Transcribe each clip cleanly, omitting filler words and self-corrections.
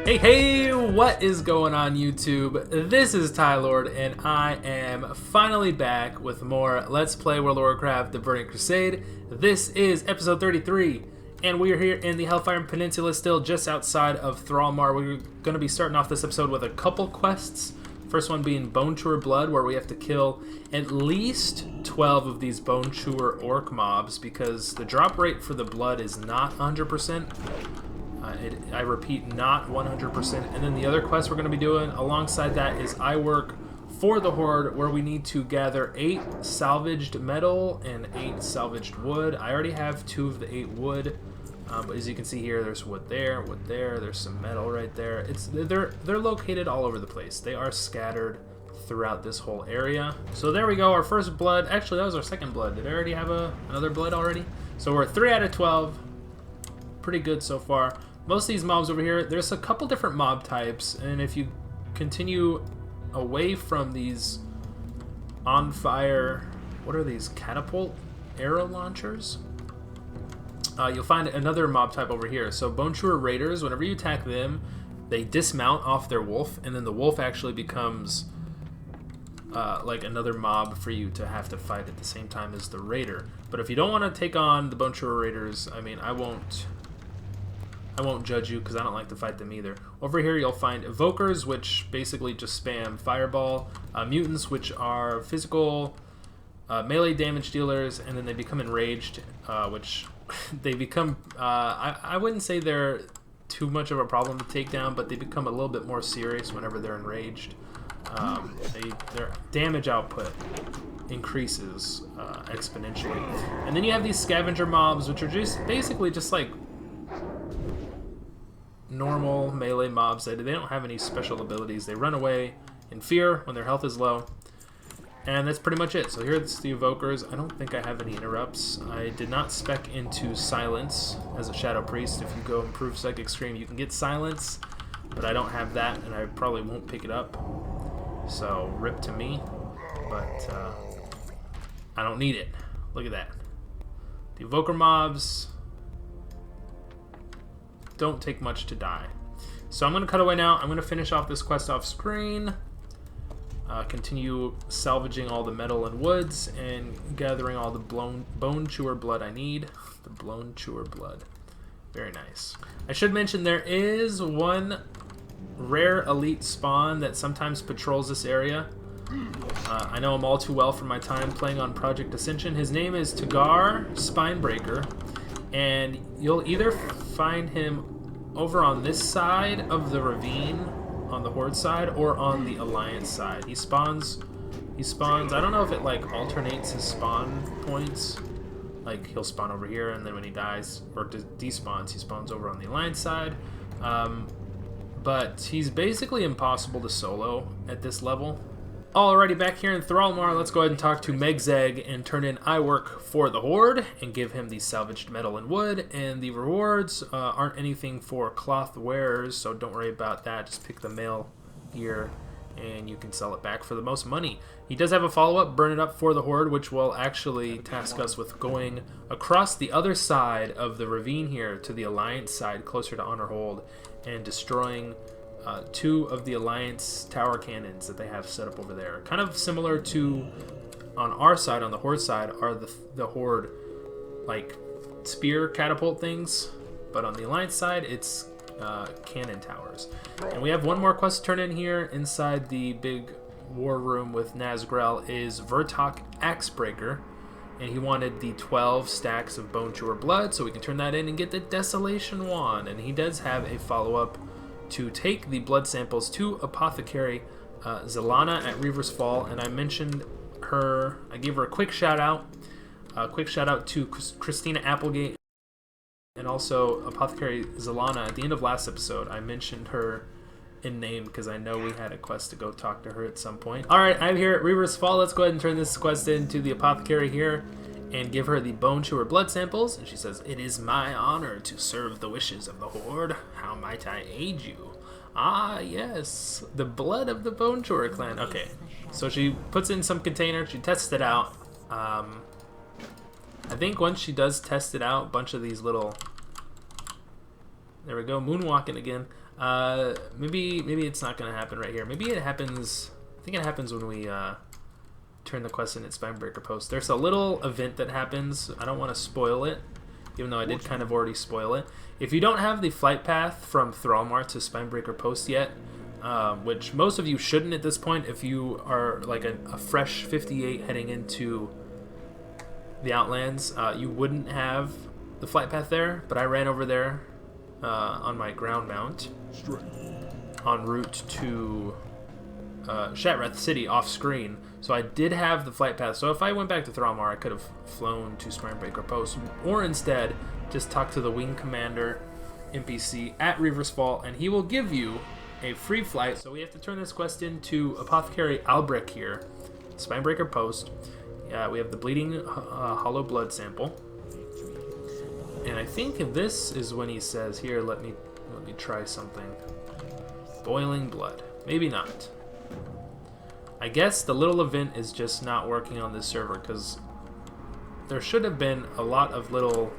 Hey, what is going on YouTube? This is Tylord, and I am finally back with more Let's Play World of Warcraft, The Burning Crusade. This is episode 33, and we are here in the Hellfire Peninsula, still just outside of Thrallmar. We're going to be starting off this episode with a couple quests. First one being Bone Chewer Blood, where we have to kill at least 12 of these Bone Chewer orc mobs, because the drop rate for the blood is not 100%. I repeat, not 100%. And then the other quest we're going to be doing alongside that is I Work for the Horde, where we need to gather 8 salvaged metal and 8 salvaged wood. I already have 2 of the 8 wood, but as you can see here, there's wood there, there's some metal right there. They're located all over the place. They are scattered throughout this whole area. So there we go, our first blood. Actually, that was our second blood. Did I already have another blood already? So we're at 3 out of 12. Pretty good so far. Most of these mobs over here, there's a couple different mob types, and if you continue away from these on fire, what are these, catapult arrow launchers? You'll find another mob type over here. So Bone Chewer Raiders, whenever you attack them, they dismount off their wolf, and then the wolf actually becomes like another mob for you to have to fight at the same time as the raider. But if you don't want to take on the Bone Chewer Raiders, I mean, I won't judge you because I don't like to fight them either. Over here you'll find Evokers, which basically just spam Fireball, Mutants, which are physical melee damage dealers, and then they become Enraged, which they become, I wouldn't say they're too much of a problem to take down, but they become a little bit more serious whenever they're enraged. Their damage output increases exponentially. And then you have these scavenger mobs, which are just basically just like normal melee mobs. They don't have any special abilities. They run away in fear when their health is low, and that's pretty much it. So here's the Evokers. I don't think I have any interrupts. I did not spec into Silence as a Shadow Priest. If you go improve Psychic Scream, you can get Silence, but I don't have that, and I probably won't pick it up, so rip to me. But I don't need it. Look at that. The Evoker mobs don't take much to die. So I'm going to cut away now. I'm going to finish off this quest off screen, continue salvaging all the metal and woods, and gathering all the Bone Chewer Blood I need. The Bone Chewer Blood. Very nice. I should mention there is one rare elite spawn that sometimes patrols this area. I know him all too well from my time playing on Project Ascension. His name is Zeth'Gor Spinebreaker, and you'll either find him over on this side of the ravine on the Horde side or on the Alliance side. He spawns, I don't know if it like alternates his spawn points, like he'll spawn over here and then when he dies or despawns, he spawns over on the Alliance side. But he's basically impossible to solo at this level. Alrighty, back here in Thrallmar, let's go ahead and talk to Megzeg and turn in I Work for the Horde and give him the salvaged metal and wood. And the rewards aren't anything for cloth wearers, so don't worry about that. Just pick the mail gear and you can sell it back for the most money. He does have a follow-up, Burn It Up for the Horde, which will actually task us with going across the other side of the ravine here to the Alliance side, closer to Honor Hold, and destroying 2 of the Alliance tower cannons that they have set up over there. Kind of similar to, on our side, on the Horde side, are the Horde, like, spear catapult things, but on the Alliance side, it's cannon towers. And we have one more quest to turn in here inside the big war room with Nazgrel is Vertok Axebreaker, and he wanted the 12 stacks of Bone Chewer Blood, so we can turn that in and get the Desolation Wand. And he does have a follow-up to take the blood samples to Apothecary Zelana at Reaver's Fall, and I mentioned her, I gave her a quick shout out to Christina Applegate, and also Apothecary Zelana at the end of last episode. I mentioned her in name because I know we had a quest to go talk to her at some point. Alright, I'm here at Reaver's Fall. Let's go ahead and turn this quest into the Apothecary here and give her the Bone Chewer blood samples. And she says, "It is my honor to serve the wishes of the Horde. How might I aid you?" Ah, yes, the blood of the Bone Chewer clan. Okay, so she puts in some container, she tests it out. I think once she does test it out, a bunch of these little, there we go, moonwalking again. Maybe it's not gonna happen right here. Maybe it happens. I think it happens when we turn the quest in at Spinebreaker Post. There's a little event that happens. I don't want to spoil it, even though I did kind of already spoil it. If you don't have the flight path from Trol'kalar to Spinebreaker Post yet, which most of you shouldn't at this point, if you are like a fresh 58 heading into the Outlands, you wouldn't have the flight path there. But I ran over there on my ground mount en route to Shattrath City off screen, so I did have the flight path. So if I went back to Trol'kalar, I could have flown to Spinebreaker Post, or instead just talk to the Wing Commander NPC at Reaver's Fault, and he will give you a free flight. So we have to turn this quest into Apothecary Albrecht here, Spinebreaker Post. We have the Bleeding Hollow Blood sample, and I think this is when he says, "Here, let me try something." Boiling Blood, maybe not. I guess the little event is just not working on this server, because there should have been a lot of little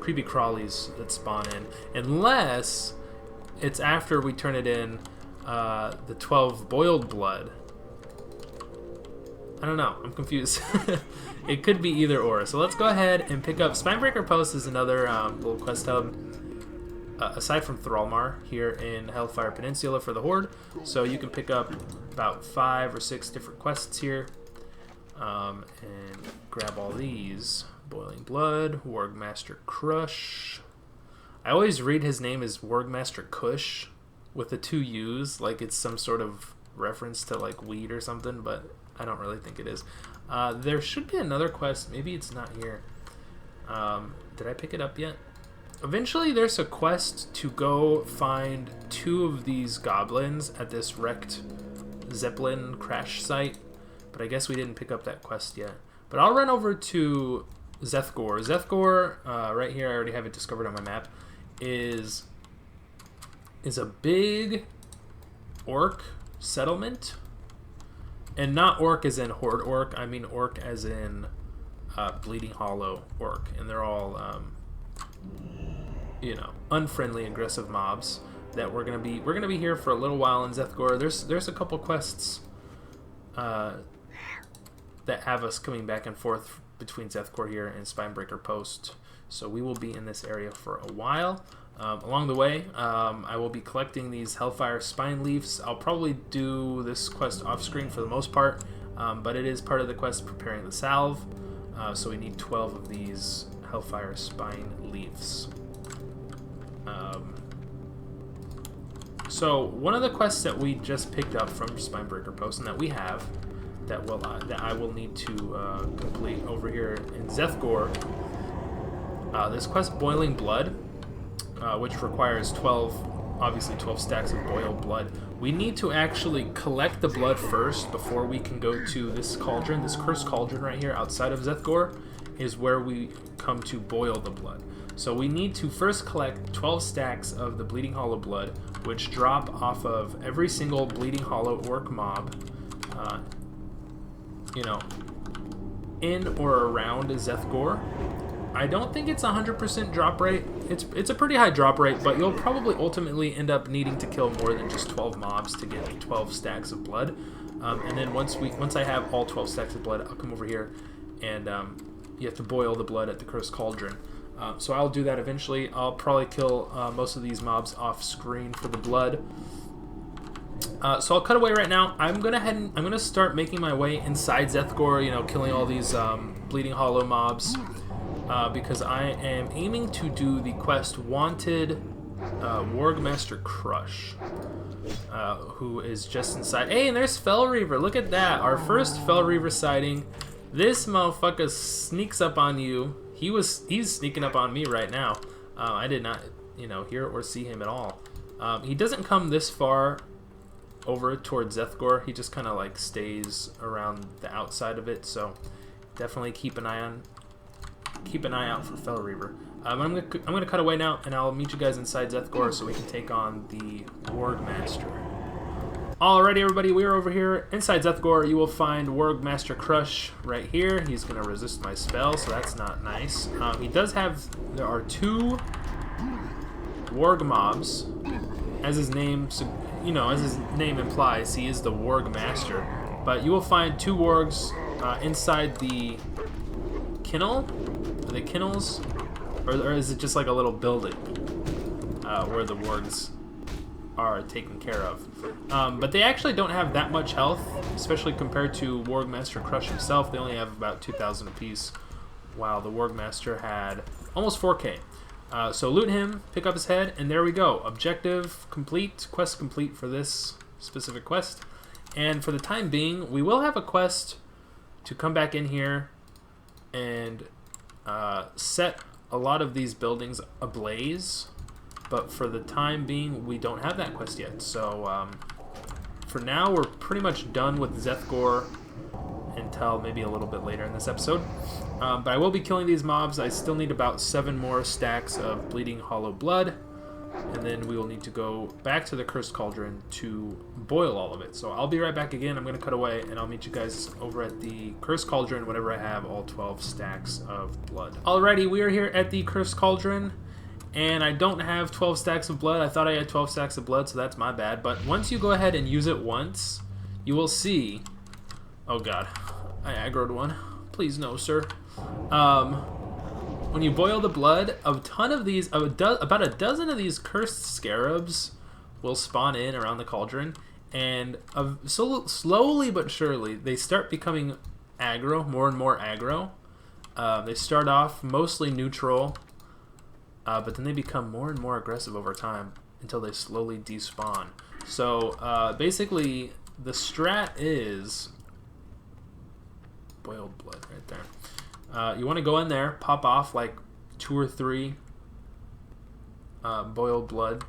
creepy crawlies that spawn in, unless it's after we turn it in the 12 boiled blood. I don't know, I'm confused. It could be either or. So let's go ahead and pick up Spinebreaker Post is another little quest hub aside from Trol'kalar here in Hellfire Peninsula for the Horde. So you can pick up about 5 or 6 different quests here, and grab all these. Boiling Blood, Wargmaster Crush. I always read his name as Wargmaster Kush with the 2 U's, like it's some sort of reference to like weed or something, but I don't really think it is. There should be another quest. Maybe it's not here. Did I pick it up yet? Eventually there's a quest to go find 2 of these goblins at this wrecked Zeppelin crash site, but I guess we didn't pick up that quest yet. But I'll run over to Zeth'Gor. Zeth'Gor, right here, I already have it discovered on my map, is a big orc settlement. And not orc as in horde orc, I mean orc as in Bleeding Hollow orc. And they're all, you know, unfriendly, aggressive mobs that we're gonna be here for a little while in Zeth'Gor. There's a couple quests that have us coming back and forth between Zeth'Gor here and Spinebreaker Post, so we will be in this area for a while. Along the way, I will be collecting these Hellfire Spine Leaves. I'll probably do this quest off screen for the most part, but it is part of the quest preparing the salve, so we need 12 of these Hellfire Spine Leaves. So one of the quests that we just picked up from Spinebreaker Post and that we have that I will need to complete over here in Zeth'Gor, this quest Boiling Blood, which requires 12 stacks of boiled blood. We need to actually collect the blood first before we can go to this cauldron. This cursed cauldron right here outside of Zeth'Gor is where we come to boil the blood. So we need to first collect 12 stacks of the Bleeding Hollow blood, which drop off of every single Bleeding Hollow orc mob, you know, in or around Zeth'Gor. I don't think it's 100% drop rate. It's a pretty high drop rate, but you'll probably ultimately end up needing to kill more than just 12 mobs to get 12 stacks of blood. And then once I have all 12 stacks of blood, I'll come over here and you have to boil the blood at the Cursed Cauldron. So I'll do that eventually. I'll probably kill most of these mobs off screen for the blood. So I'll cut away right now. I'm gonna start making my way inside Zeth'Gor, you know, killing all these Bleeding Hollow mobs, because I am aiming to do the quest Wanted Wargmaster Crush, who is just inside. Hey, and there's Fel Reaver. Look at that, our first Fel Reaver sighting. This motherfucker sneaks up on you. He's sneaking up on me right now. I did not, you know, hear or see him at all. He doesn't come this far over towards Zeth'Gor. He just kind of like stays around the outside of it. So definitely keep an eye out for Fel Reaver. I'm gonna cut away now, and I'll meet you guys inside Zeth'Gor so we can take on the Wargmaster. Alrighty, everybody, we are over here inside Zeth'Gor. You will find Wargmaster Crush right here. He's gonna resist my spell, so that's not nice. There are 2 Warg mobs as his name, as his name implies, he is the Warg Master. But you will find 2 wargs inside the kennel. Are they kennels? Or is it just like a little building where the wargs are taken care of? But they actually don't have that much health, especially compared to Warg Master Crush himself. They only have about 2,000 apiece, while the Warg Master had almost 4K. So loot him, pick up his head, and there we go. Objective complete, quest complete for this specific quest. And for the time being, we will have a quest to come back in here and set a lot of these buildings ablaze. But for the time being, we don't have that quest yet. So for now, we're pretty much done with Zeth'Gor until maybe a little bit later in this episode. But I will be killing these mobs. I still need about 7 more stacks of Bleeding Hollow Blood. And then we will need to go back to the Cursed Cauldron to boil all of it. So I'll be right back again. I'm going to cut away, and I'll meet you guys over at the Cursed Cauldron whenever I have all 12 stacks of blood. Alrighty, we are here at the Cursed Cauldron, and I don't have 12 stacks of blood. I thought I had 12 stacks of blood, so that's my bad. But once you go ahead and use it once, you will see... Oh god, I aggroed one. Please no, sir. When you boil the blood, a ton of these, about a dozen of these cursed scarabs will spawn in around the cauldron, and slowly but surely they start becoming aggro, more and more aggro. They start off mostly neutral, but then they become more and more aggressive over time until they slowly despawn. So basically, the strat is boiled blood right there. You want to go in there, pop off like 2 or 3 boiled blood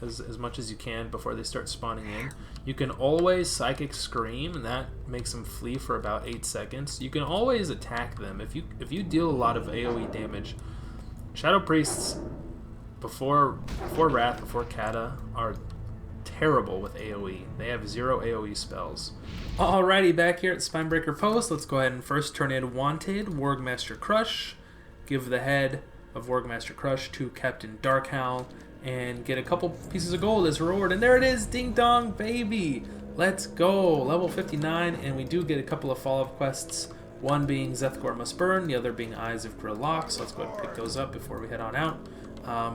as much as you can before they start spawning in. You can always Psychic Scream, and that makes them flee for about 8 seconds. You can always attack them if you deal a lot of AoE damage. Shadow Priests before Wrath, before Kata, are terrible with AoE. They have 0 AoE spells. Alrighty, back here at Spinebreaker Post, let's go ahead and first turn in Wanted, Warg Master Crush, give the head of Warg Master Crush to Captain Darkhowl, and get a couple pieces of gold as reward. And there it is, ding dong, baby! Let's go! Level 59, and we do get a couple of follow-up quests, one being Zeth'Gor Must Burn, the other being Eyes of Grom'Gol, so let's go ahead and pick those up before we head on out.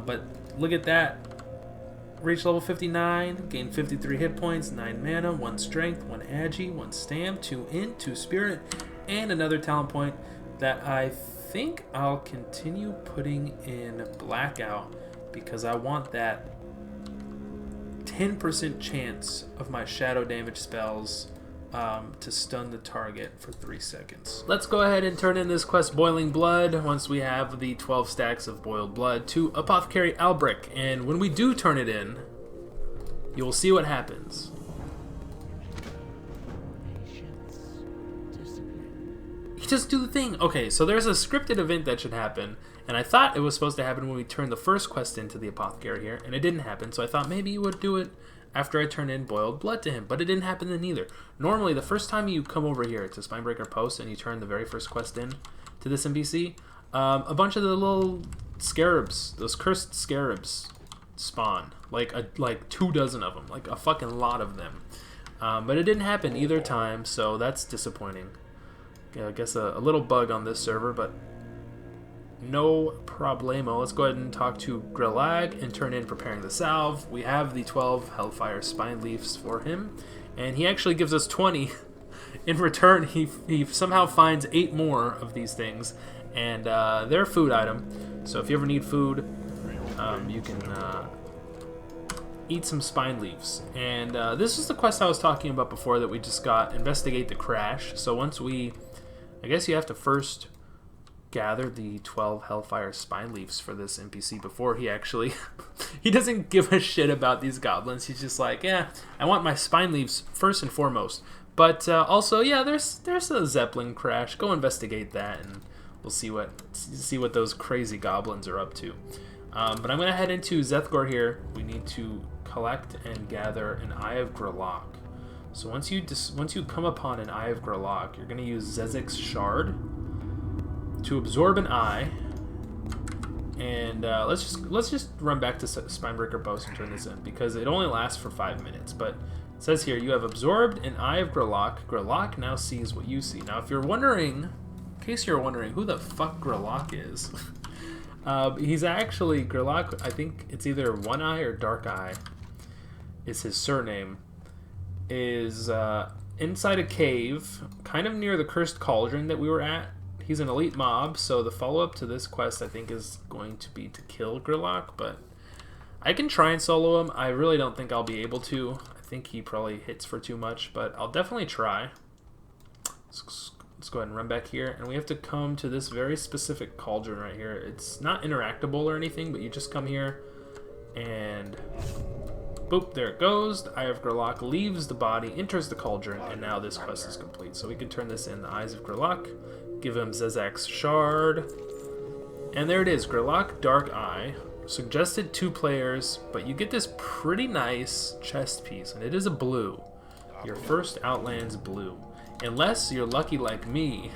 But look at that. Reach level 59, gain 53 hit points, 9 mana, 1 strength, 1 agi, 1 stam, 2 int, 2 spirit, and another talent point that I think I'll continue putting in Blackout because I want that 10% chance of my shadow damage spells to stun the target for 3 seconds. Let's go ahead and turn in this quest Boiling Blood once we have the 12 stacks of boiled blood to Apothecary Albric, and when we do turn it in, you will see what happens. You just do the thing. Okay, so there's a scripted event that should happen, and I thought it was supposed to happen when we turned the first quest into the Apothecary here, and it didn't happen, so I thought maybe you would do it after I turn in boiled blood to him, but it didn't happen then either. Normally, the first time you come over here to Spinebreaker Post and you turn the very first quest in to this NPC, a bunch of the little scarabs, those cursed scarabs, spawn. Like 2 dozen of them, like a fucking lot of them. But it didn't happen either time, so that's disappointing. Yeah, I guess a little bug on this server, but no problemo. Let's go ahead and talk to Grelag and turn in Preparing the Salve. We have the 12 Hellfire Spine Leaves for him, and he actually gives us 20. In return, he somehow finds 8 more of these things, and they're a food item. So if you ever need food, you can eat some spine leaves. And this is the quest I was talking about before that we just got, Investigate the Crash. So once I guess you have to first gather the 12 Hellfire Spine Leaves for this NPC before he actually... he doesn't give a shit about these goblins. He's just like, yeah, I want my Spine Leaves first and foremost. But also, yeah, there's a Zeppelin crash. Go investigate that, and we'll see what those crazy goblins are up to. But I'm going to head into Zeth'Gor here. We need to collect and gather an Eye of Grom'Gol. So once you come upon an Eye of Grom'Gol, you're going to use Zeth'Gor's Shard to absorb an eye, And let's just run back to Spinebreaker Post and turn this in, because it only lasts for 5 minutes. But it says here, you have absorbed an Eye of Grom'Gol. Grom'Gol now sees what you see. Now, if you're wondering, in case you're wondering who the fuck Grom'Gol is, he's actually Grom'Gol. I think it's either One Eye or Dark Eye is his surname. Is inside a cave, kind of near the Cursed Cauldron that we were at. He's an elite mob, so the follow-up to this quest, I think, is going to be to kill Grom'Gol, but I can try and solo him. I really don't think I'll be able to. I think he probably hits for too much, but I'll definitely try. Let's go ahead and run back here, and we have to come to this very specific cauldron right here. It's not interactable or anything, but you just come here, and boop, there it goes. The Eye of Grom'Gol leaves the body, enters the cauldron, and now this quest is complete. So we can turn this in, the Eyes of Grom'Gol. Give him Zeth'Gor's shard. And there it is, Grom'Gol, Dark Eye. Suggested 2 players, but you get this pretty nice chest piece, and it is a blue. Your first Outland's blue. Unless you're lucky like me,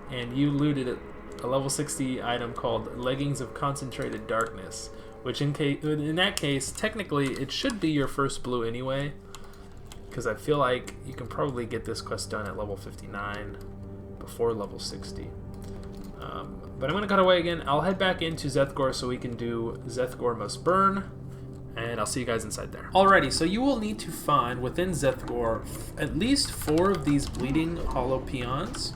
and you looted a level 60 item called Leggings of Concentrated Darkness, which in that case, technically, it should be your first blue anyway, because I feel like you can probably get this quest done at level 59. Before level 60. But I'm going to cut away again. I'll head back into Zeth'Gor so we can do Zeth'Gor Must Burn, and I'll see you guys inside there. Alrighty, so you will need to find within Zeth'Gor at least 4 of these bleeding hollow peons.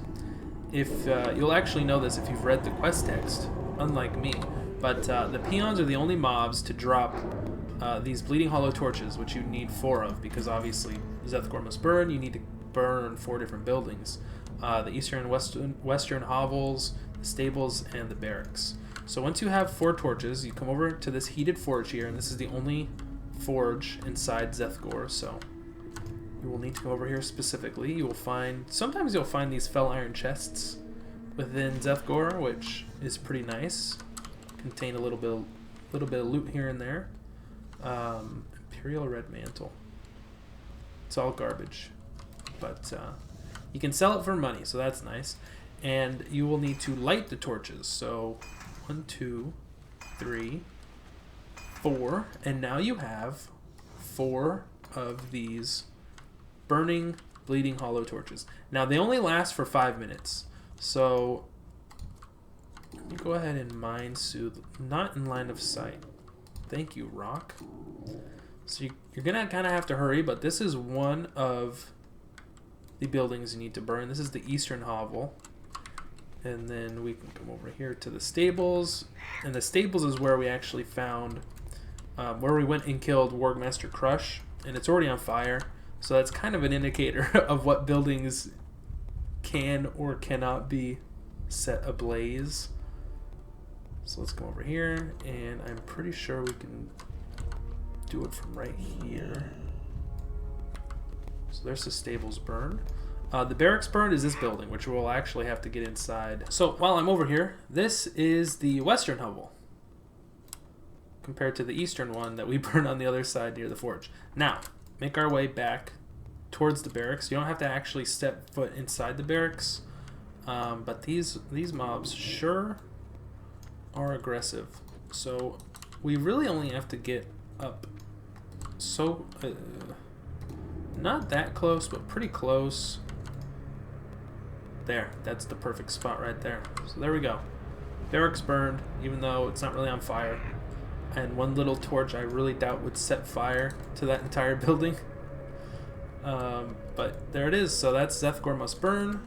If you'll actually know this if you've read the quest text, unlike me. But the peons are the only mobs to drop these bleeding hollow torches, which you need 4 of, because obviously Zeth'Gor Must Burn, you need to burn 4 different buildings. The eastern and western hovels, the stables, and the barracks. So once you have 4 torches, you come over to this heated forge here, and this is the only forge inside Zeth'Gor, so you will need to come over here specifically. You will find, sometimes you'll find these fell iron chests within Zeth'Gor, which is pretty nice. Contain a little bit of loot here and there. Imperial Red Mantle. It's all garbage, but you can sell it for money, so that's nice. And you will need to light the torches. So 1, 2, 3, 4, and now you have 4 of these burning, bleeding hollow torches. Now they only last for 5 minutes, so let me go ahead and Mind Soothe. Not in line of sight. Thank you, Rock. So you're gonna kind of have to hurry, but this is one of the buildings you need to burn. This is the eastern hovel, and then we can come over here to the stables, and the stables is where we actually found where we went and killed Wargmaster Crush, and it's already on fire, so that's kind of an indicator of what buildings can or cannot be set ablaze. So let's come over here, and I'm pretty sure we can do it from right here. So there's the stables burned. The barracks burned is this building, which we'll actually have to get inside. So while I'm over here, this is the western hovel, compared to the eastern one that we burned on the other side near the forge. Now, make our way back towards the barracks. You don't have to actually step foot inside the barracks, but these mobs sure are aggressive. So we really only have to get up so not that close, but pretty close. There, that's the perfect spot right there. So there we go. Barracks burned, even though it's not really on fire. And one little torch I really doubt would set fire to that entire building. But there it is. So that's Zeth'Gor Must Burn.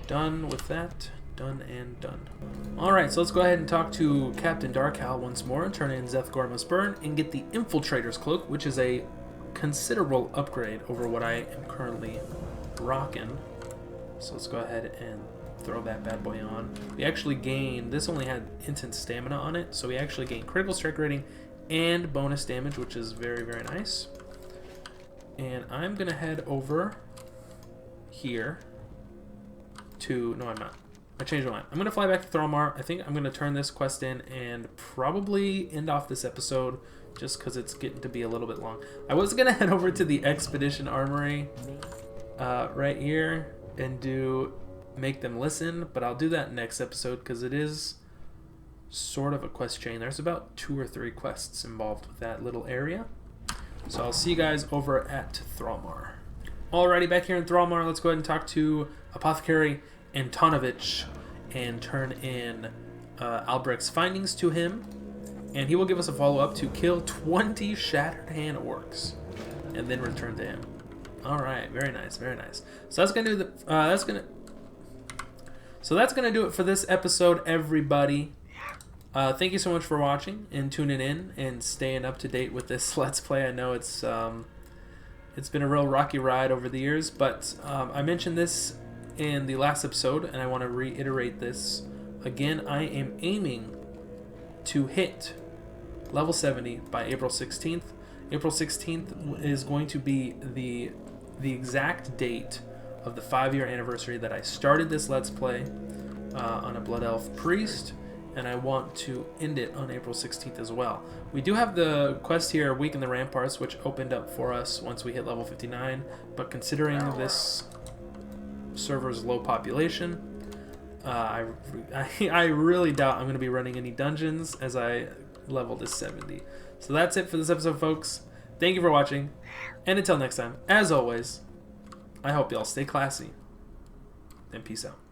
Done with that. Done and done. Alright, so let's go ahead and talk to Captain Darkhal once more, turn in Zeth'Gor Must Burn, and get the Infiltrator's Cloak, which is a considerable upgrade over what I am currently rocking. So let's go ahead and throw that bad boy on. We actually gained, this only had instant stamina on it, so we actually gained critical strike rating and bonus damage, which is very, very nice. And I'm going to head over here to, no I'm not. I changed my mind. I'm going to fly back to Thrallmar. I think I'm going to turn this quest in and probably end off this episode just because it's getting to be a little bit long. I was going to head over to the Expedition Armory right here and make them listen, but I'll do that next episode because it is sort of a quest chain. There's about 2 or 3 quests involved with that little area. So I'll see you guys over at Thrallmar. Alrighty, back here in Thrallmar, let's go ahead and talk to Apothecary Antonovich and turn in Albrecht's findings to him. And he will give us a follow-up to kill 20 Shattered Hand Orcs and then return to him. Alright, very nice, very nice. So that's gonna do the that's gonna do it for this episode, everybody. Thank you so much for watching and tuning in and staying up to date with this Let's Play. I know it's been a real rocky ride over the years, but I mentioned this in the last episode, and I want to reiterate this again. I am aiming to hit level 70 by April 16th. April 16th is going to be the exact date of the 5-year anniversary that I started this Let's Play on a Blood Elf Priest, and I want to end it on April 16th as well. We do have the quest here, Weaken the Ramparts, which opened up for us once we hit level 59, but considering this server's low population, I really doubt I'm going to be running any dungeons as I level to 70. So that's it for this episode, folks. Thank you for watching, and until next time, as always, I hope y'all stay classy, and peace out.